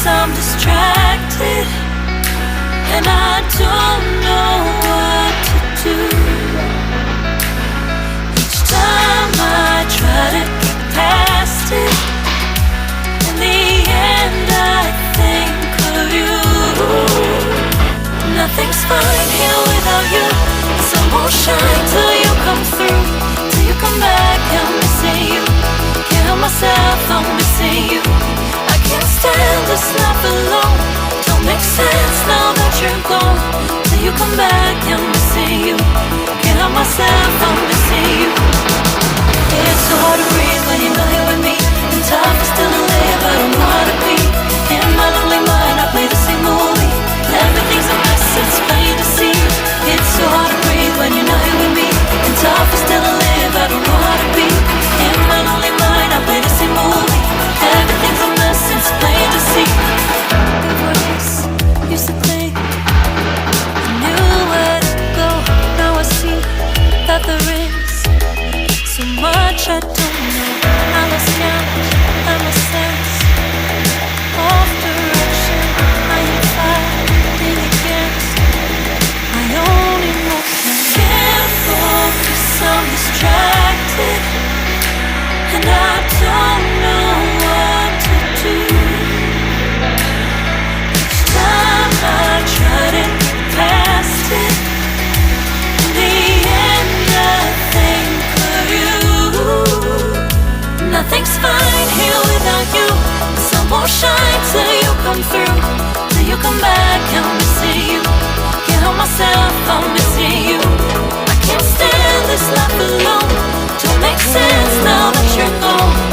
I'm distracted, and I don't know what to do. Each time I try to get past it, in the end I think of you. Nothing's fine here without you. The sun won't shine till you come through. Till you come back, I'm missing you. Can't help myself, I'm missing you. I can't stand this life alone. Don't make sense now that you're gone. Till you come back, I'm missing you. Can't help myself, I'm missing you. It's so hard to breathe when you're not here with me. And tough is still to live, I don't know how to be. In my lonely mind, I play the same movie. Everything's a mess, it's plain to see. It's so hard to breathe when you're not here with me. And tough is still to live, I don't know how to be. In my lonely mind, I play the same movie. Everything's a mess, it's plain to see. The voice used to play, I knew where to go. Now I see that there is so much I don't know. I lost count, I lost sense of direction. I am fighting against my own emotions. Can't focus, I'm distracted, and I don't know what to do. Each time I try to get past it, in the end I think of you. Nothing's fine here without you. The sun won't shine till you come through. Till you come back, I'm missing you. Can't help myself, I'm missing you. I can't stand this life alone. Don't make sense now that you're gone.